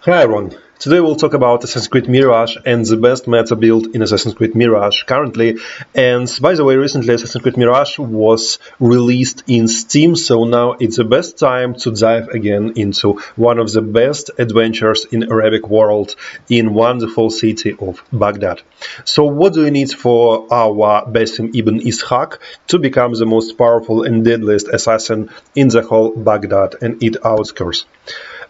Hi everyone, today we'll talk about Assassin's Creed Mirage and the best meta build in Assassin's Creed Mirage currently. And by the way, recently Assassin's Creed Mirage was released in Steam, so now it's the best time to dive again into one of the best adventures in Arabic world in wonderful city of Baghdad. So what do you need for our Basim ibn Ishaq to become the most powerful and deadliest assassin in the whole Baghdad and its outskirts?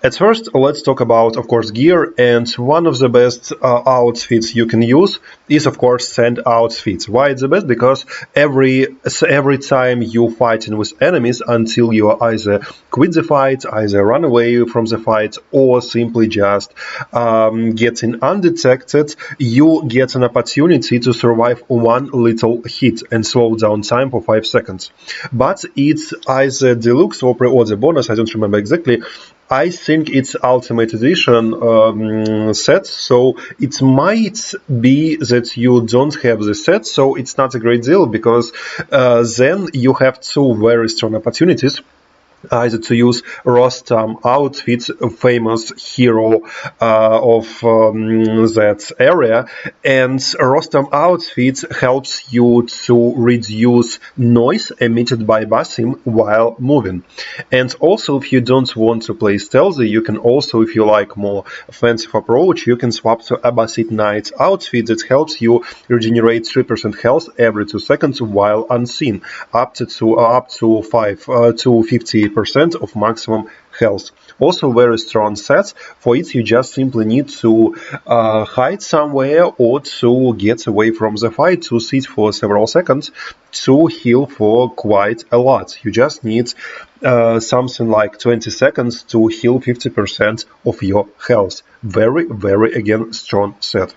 At first, let's talk about, of course, gear, and one of the best outfits you can use is, of course, sand outfits. Why it's the best? Because every time you fighting with enemies, until you either quit the fight, either run away from the fight, or simply just getting undetected, you get an opportunity to survive one little hit and slow down time for 5 seconds. But it's either deluxe or the bonus, I don't remember exactly. I think it's Ultimate Edition set, so it might be that you don't have the set, so it's not a great deal because then you have two very strong opportunities. Either to use Rostam outfits, a famous hero of that area, and Rostam outfits helps you to reduce noise emitted by Basim while moving. And also, if you don't want to play stealthy, you can also, if you like more offensive approach, you can swap to Abbasid Knight outfit that helps you regenerate 3% health every 2 seconds while unseen, up to 5 to 50% of maximum health. Also very strong sets. For it you just simply need to hide somewhere or to get away from the fight, to sit for several seconds, to heal for quite a lot. You just need something like 20 seconds to heal 50% of your health. Very again strong set.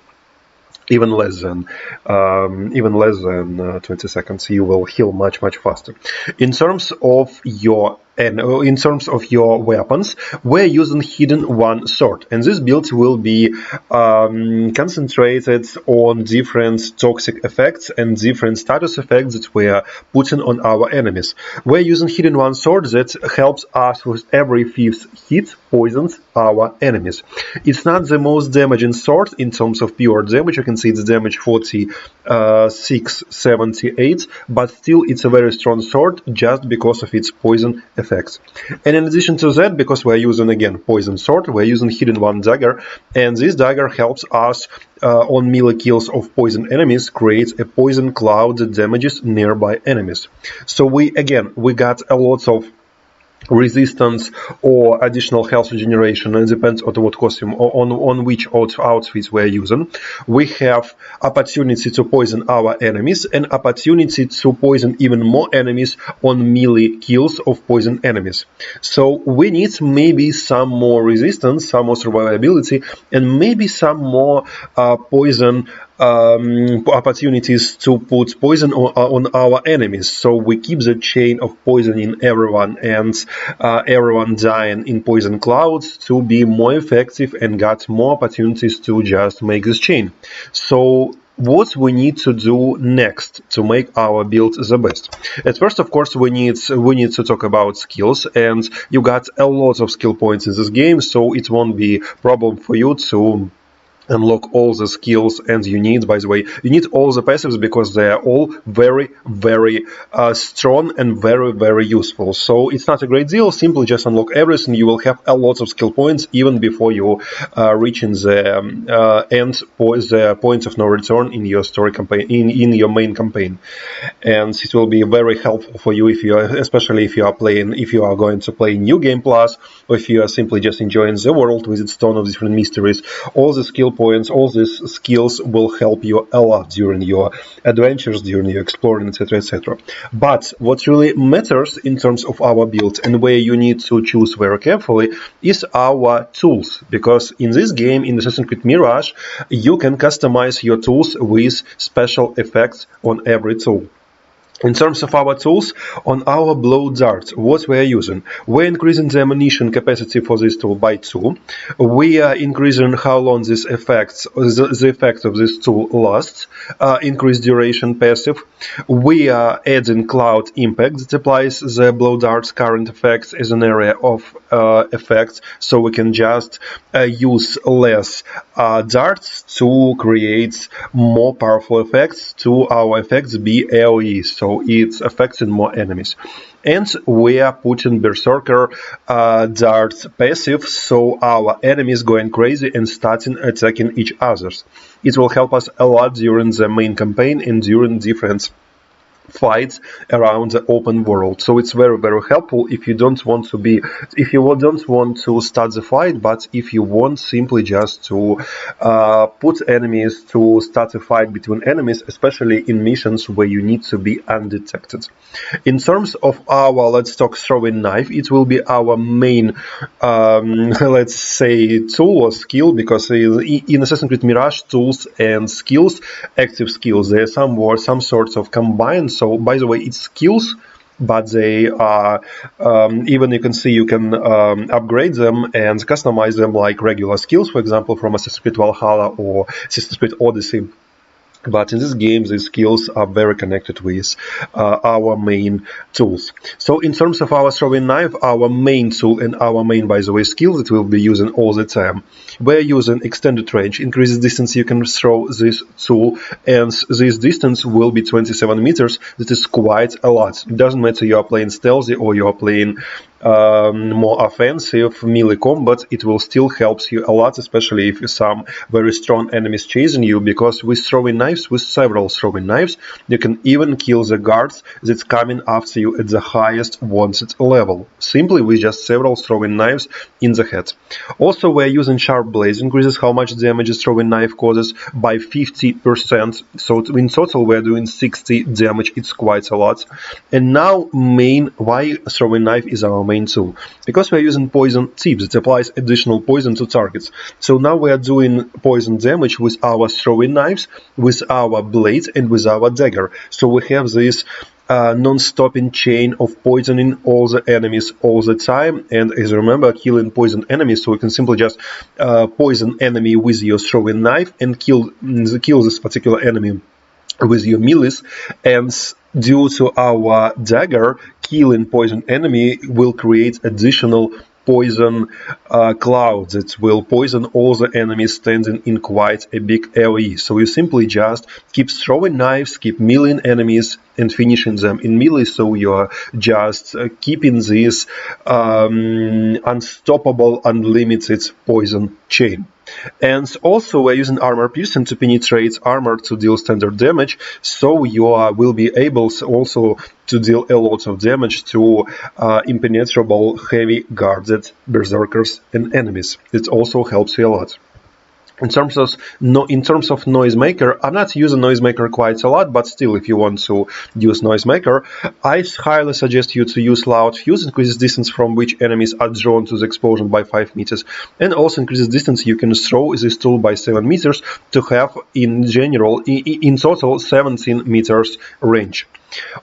Even less than 20 seconds, you will heal much faster. In terms of your weapons, we're using hidden one sword, and this build will be concentrated on different toxic effects and different status effects that we're putting on our enemies. We're using hidden one sword that helps us with every fifth hit poisons our enemies. It's not the most damaging sword in terms of pure damage. You can see it's damage 4678, but still it's a very strong sword just because of its poison effects. And in addition to that, because we're using again poison sword, we're using hidden one dagger, and this dagger helps us on melee kills of poison enemies create a poison cloud that damages nearby enemies. So we got a lot of resistance or additional health regeneration, and it depends on what costume on which outfits we're using. We have opportunity to poison our enemies and opportunity to poison even more enemies on melee kills of poison enemies. So we need maybe some more resistance, some more survivability, and maybe some more poison opportunities to put poison on our enemies, so we keep the chain of poisoning everyone and everyone dying in poison clouds to be more effective and got more opportunities to just make this chain. So what we need to do next to make our build the best? At first, of course, we need to talk about skills, and you got a lot of skill points in this game, so it won't be a problem for you to unlock all the skills. And you need, by the way, you need all the passives because they are all very strong and very useful. So it's not a great deal. Simply just unlock everything. You will have a lot of skill points even before you reaching the point of no return in your story campaign, in your main campaign. And it will be very helpful for you especially if you are going to play New Game Plus, or if you are simply just enjoying the world with its ton of different mysteries. All the skill points, all these skills will help you a lot during your adventures, during your exploring, etc. But what really matters in terms of our build and where you need to choose very carefully is our tools, because in this game, in Assassin's Creed Mirage, you can customize your tools with special effects on every tool. In terms of our tools, on our blow darts, what we are using? We're increasing the ammunition capacity for this tool by 2. We are increasing how long the effect of this tool lasts, increased duration passive. We are adding cloud impact that applies the blow darts current effects as an area of effects, so we can just use less darts to create more powerful effects to our effects be AoE, so it's affecting more enemies. And we are putting Berserker darts passive, so our enemies going crazy and starting attacking each others. It will help us a lot during the main campaign and during different fights around the open world. So it's very, very helpful if you don't want to start the fight, but if you want simply just to put enemies to start a fight between enemies, especially in missions where you need to be undetected. In terms of our, let's talk throwing knife, it will be our main, let's say, tool or skill, because in Assassin's Creed Mirage, tools and skills, active skills, there are some sorts of combined. So, by the way, it's skills, but they are, even you can see you can upgrade them and customize them like regular skills, for example, from Assassin's Creed Valhalla or Assassin's Creed Odyssey. But in this game, these skills are very connected with our main tools. So in terms of our throwing knife, our main tool and our main, by the way, skill that we'll be using all the time, we're using extended range, increases distance you can throw this tool, and this distance will be 27 meters. That is quite a lot. It doesn't matter you are playing stealthy or you are playing more offensive melee combat, it will still help you a lot, especially if some very strong enemies chasing you, because with throwing knives, with several throwing knives, you can even kill the guards that's coming after you at the highest wanted level, simply with just several throwing knives in the head. Also, we're using sharp blades, increases how much damage a throwing knife causes by 50%, so in total we're doing 60 damage, it's quite a lot. And now why throwing knife is our main tool, because we're using poison tips that applies additional poison to targets. So now we are doing poison damage with our throwing knives, with our blades, and with our dagger. So we have this non-stopping chain of poisoning all the enemies all the time. And as you remember, killing poison enemies, so you can simply just poison enemy with your throwing knife and kill this particular enemy with your melees, and due to our dagger, killing poison enemy will create additional poison clouds that will poison all the enemies standing in quite a big AoE. So you simply just keep throwing knives, keep meleeing enemies and finishing them in melee, so you're just keeping this unstoppable, unlimited poison chain. And also we're using armor piercing to penetrate armor to deal standard damage, so you will be able also to deal a lot of damage to impenetrable heavy guarded berserkers and enemies. It also helps you a lot. In terms of noisemaker, I'm not using noisemaker quite a lot, but still, if you want to use noisemaker, I highly suggest you to use loud fuse, increases distance from which enemies are drawn to the explosion by 5 meters, and also increases distance you can throw this tool by 7 meters to have, in general, in total, 17 meters range.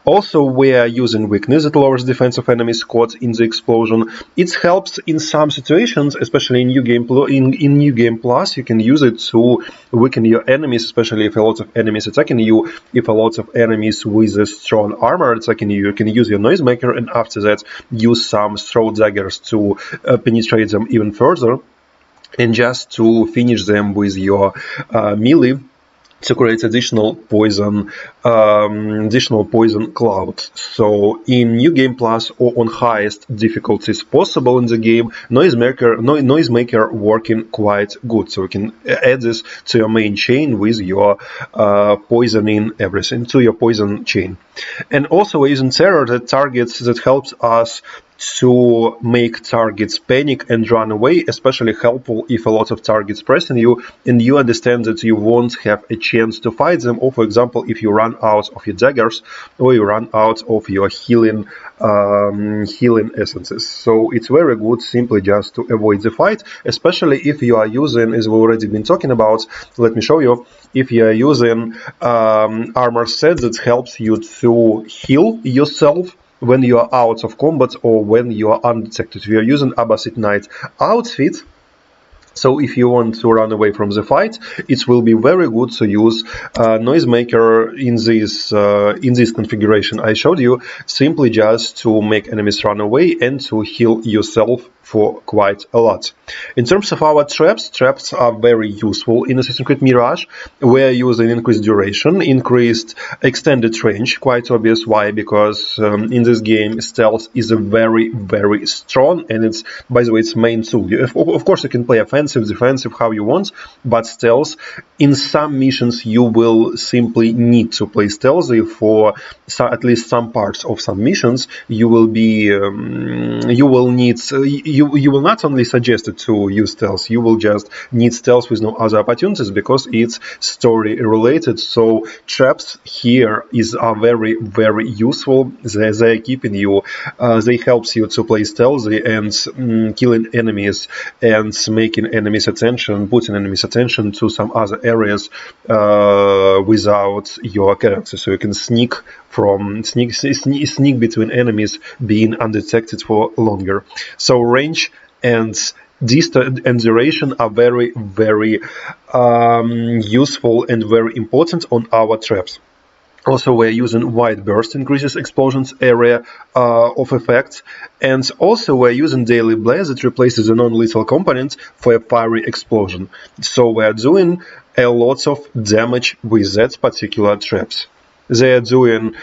Also, we are using weakness that lowers defense of enemies caught in the explosion. It helps in some situations, especially in New Game Plus. You can use it to weaken your enemies, especially if a lot of enemies attacking you. If a lot of enemies with a strong armor attacking you, you can use your noisemaker, and after that use some throw daggers to penetrate them even further, and just to finish them with your melee, to create additional poison cloud. So in New Game Plus or on highest difficulties possible in the game, noisemaker working quite good. So you can add this to your main chain with your poisoning everything, to your poison chain. And also we're using terror that helps us to make targets panic and run away, especially helpful if a lot of targets pressing you and you understand that you won't have a chance to fight them, or for example if you run out of your daggers or you run out of your healing essences. So it's very good simply just to avoid the fight, especially if you are using, as we've already been talking about, let me show you, if you are using armor set that helps you to heal yourself when you are out of combat or when you are undetected. If you are using Abbasid Knight outfit, so if you want to run away from the fight, it will be very good to use Noisemaker in this configuration I showed you, simply just to make enemies run away and to heal yourself for quite a lot. In terms of our traps are very useful in Assassin's Creed Mirage. We're using increased duration, increased extended range, quite obvious why, because in this game stealth is a very, very strong, and it's, by the way, its main tool. Of course you can play offensive, defensive, how you want, but stealth, in some missions you will simply need to play stealthy. For at least some parts of some missions you will be you will not only suggest it to use stealth, you will just need stealth with no other opportunities because it's story related. So traps here are very, very useful. They're keeping you, they helps you to play stealthy and killing enemies and making enemies attention, putting enemies attention to some other areas without your character. So you can sneak between enemies being undetected for longer. So range and distance and duration are very, very useful and very important on our traps. Also, we're using wide burst, increases explosions area of effect, and also we're using daily blaze that replaces a non-lethal component for a fiery explosion. So we're doing a lot of damage with that particular traps. They are doing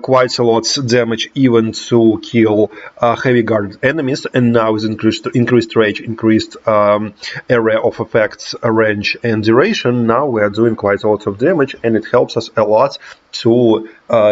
quite a lot of damage even to kill heavy guarded enemies, and now with increased range, increased area of effects, range and duration, now we are doing quite a lot of damage, and it helps us a lot to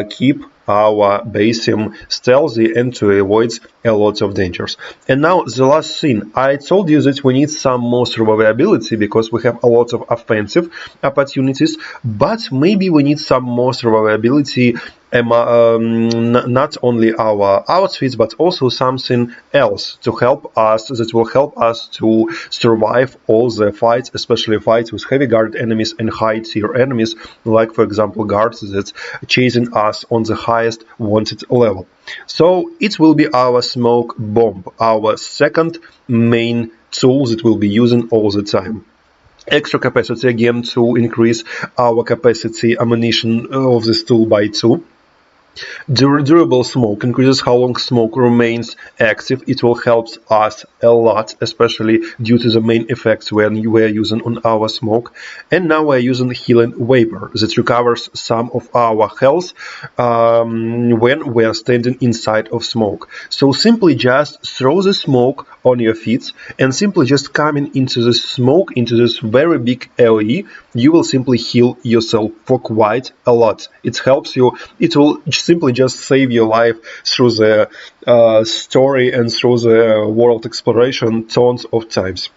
keep our base sim stealthy and to avoid a lot of dangers. And now the last thing, I told you that we need some more survivability because we have a lot of offensive opportunities, but maybe we need some more survivability, not only our outfits but also something else to help us, that will help us to survive all the fights, especially fights with heavy guarded enemies and high tier enemies, like for example guards that chasing us on the highest wanted level. So it will be our smoke bomb, our second main tool that we'll be using all the time. Extra capacity again to increase our capacity ammunition of this tool by 2. Durable smoke increases how long smoke remains active. It will help us a lot, especially due to the main effects when we are using on our smoke. And now we are using healing vapor that recovers some of our health when we are standing inside of smoke. So simply just throw the smoke on your feet and simply just coming into the smoke, into this very big AoE, you will simply heal yourself for quite a lot. It helps you, it will simply just save your life through the story and through the world exploration tons of times.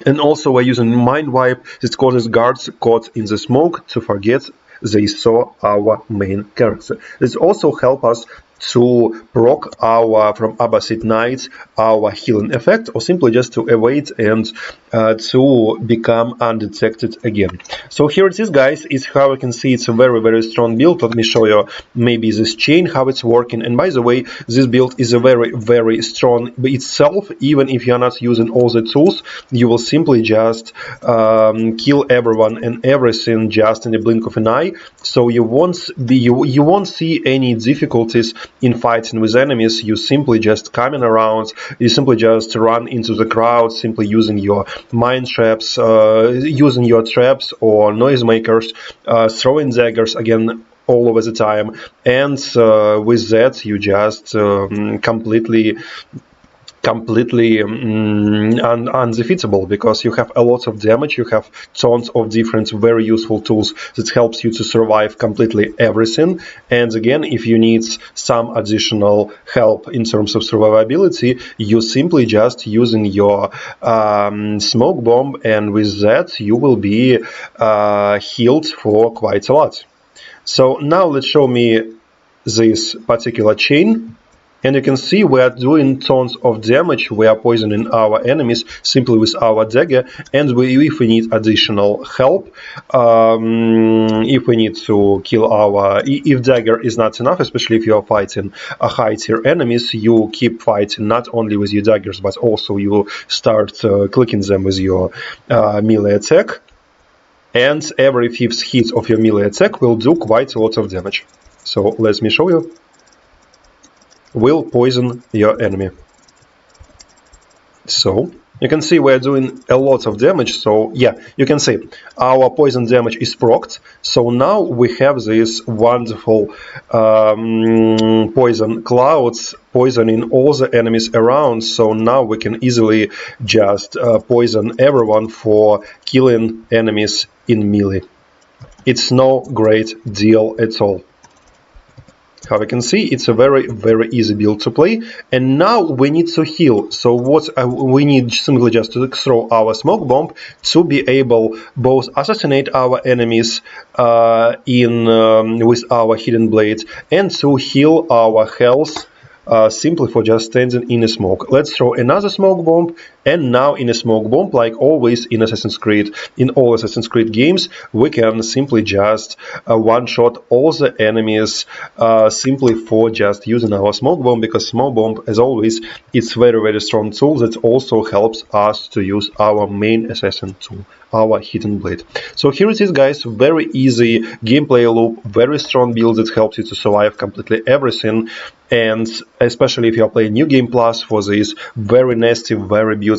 And also we're using Mind Wipe that causes guards caught in the smoke to forget they saw our main character. This also helps us to proc our, from Abbasid Knight, our healing effect, or simply just to evade and to become undetected again. So here it is, guys. It's how you can see it's a very, very strong build. Let me show you maybe this chain, how it's working. And by the way, this build is a very, very strong itself. Even if you're not using all the tools, you will simply just kill everyone and everything just in the blink of an eye. So you won't see any difficulties in fighting with enemies. You simply just coming around, you simply just run into the crowd, simply using your mine traps, using your traps or noisemakers, throwing daggers again all over the time, and with that you just completely completely undefeatable, because you have a lot of damage, you have tons of different very useful tools that helps you to survive completely everything. And again, if you need some additional help in terms of survivability, you simply just using your smoke bomb, and with that you will be healed for quite a lot. So now let's show me this particular chain. And you can see we are doing tons of damage. We are poisoning our enemies simply with our dagger. And if we need additional help, if we need to kill if dagger is not enough, especially if you are fighting high tier enemies, you keep fighting not only with your daggers, but also you start clicking them with your melee attack. And every 5th hit of your melee attack will do quite a lot of damage. So let me show you. Will poison your enemy. So you can see we're doing a lot of damage. So yeah, you can see our poison damage is procced. So now we have this wonderful poison clouds poisoning all the enemies around. So now we can easily just poison everyone for killing enemies in melee. It's no great deal at all. How we can see, it's a very, very easy build to play. And now we need to heal. So what we need simply just to throw our smoke bomb to be able both assassinate our enemies with our hidden blade, and to heal our health simply for just standing in a smoke. Let's throw another smoke bomb. And now in a smoke bomb, like always in Assassin's Creed, in all Assassin's Creed games, we can simply just one-shot all the enemies simply for just using our smoke bomb, because smoke bomb, as always, it's very, very strong tool that also helps us to use our main assassin tool, our hidden blade. So here it is, guys, very easy gameplay loop, very strong build that helps you to survive completely everything. And especially if you are playing New Game Plus for this very nasty, very beautiful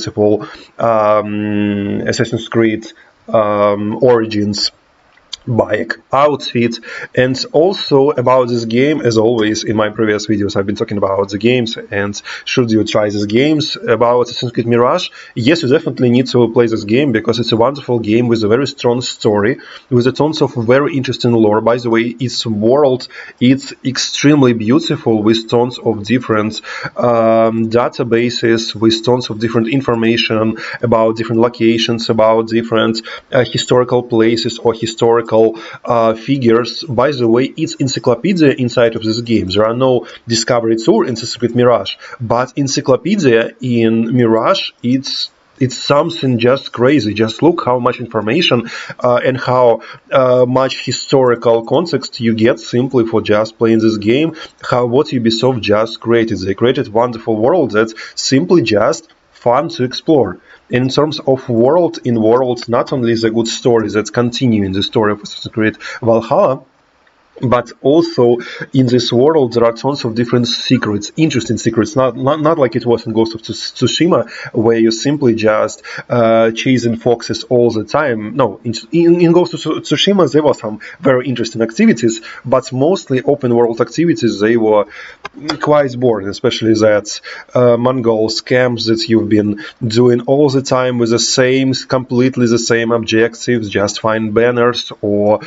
Assassin's Creed Origins bike outfit. And also about this game, as always in my previous videos I've been talking about the games and should you try these games. About Assassin's Creed Mirage, yes, you definitely need to play this game, because it's a wonderful game with a very strong story, with a tons of very interesting lore. By the way, its world, it's extremely beautiful, with tons of different databases, with tons of different information about different locations, about different historical places or historical figures. By the way, it's encyclopedia inside of this game. There are no discovery tour in Assassin's Creed Mirage, but encyclopedia in Mirage, it's something just crazy. Just look how much information and how much historical context you get simply for just playing this game. What Ubisoft just created. They created wonderful world that's simply just fun to explore. In terms of world, in worlds, not only is a good story that's continuing the story of Assassin's Creed Valhalla, but also in this world there are tons of different secrets, interesting secrets, not like it was in Ghost of Tsushima, where you simply just chasing foxes all the time. No, in Ghost of Tsushima there were some very interesting activities, but mostly open world activities. They were quite boring, especially that Mongol scams that you've been doing all the time with completely the same objectives, just find banners or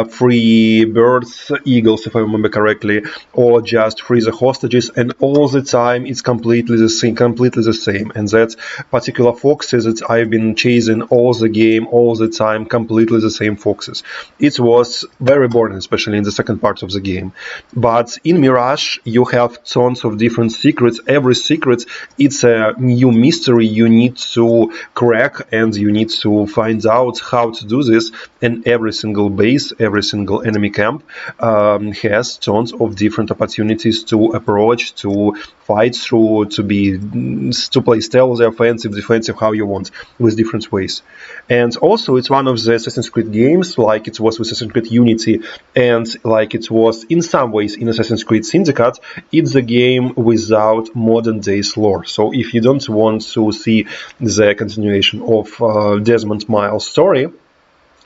free birds, eagles, if I remember correctly, or just free the hostages, and all the time it's completely the same. And that particular foxes that I've been chasing all the game, all the time, completely the same foxes. It was very boring, especially in the second part of the game. But in Mirage you have tons of different secrets. Every secret, it's a new mystery you need to crack, and you need to find out how to do this. And every single base, every single enemy camp has tons of different opportunities to approach, to fight through, to play stealth, offensive, defensive, how you want, with different ways. And also it's one of the Assassin's Creed games, like it was with Assassin's Creed Unity, and like it was in some ways in Assassin's Creed Syndicate, it's a game without modern days lore. So if you don't want to see the continuation of Desmond Miles' story,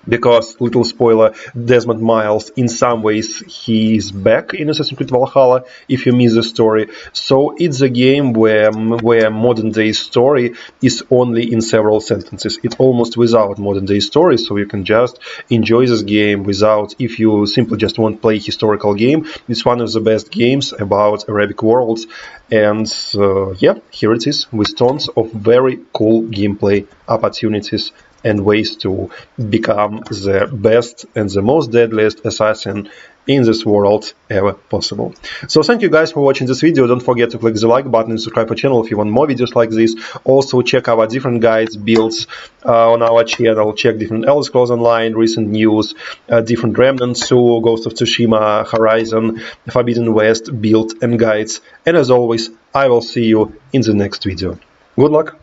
because, little spoiler, Desmond Miles, in some ways, he is back in Assassin's Creed Valhalla, if you miss the story. So it's a game where modern-day story is only in several sentences. It's almost without modern-day story, so you can just enjoy this game without, if you simply just want to play historical game. It's one of the best games about Arabic worlds. And yeah, here it is, with tons of very cool gameplay opportunities and ways to become the best and the most deadliest assassin in this world ever possible. So thank you guys for watching this video. Don't forget to click the like button and subscribe to our channel if you want more videos like this. Also check our different guides, builds on our channel. Check different Elder Scrolls Online, recent news, different Remnants, so Ghost of Tsushima, Horizon, Forbidden West build and guides. And as always, I will see you in the next video. Good luck!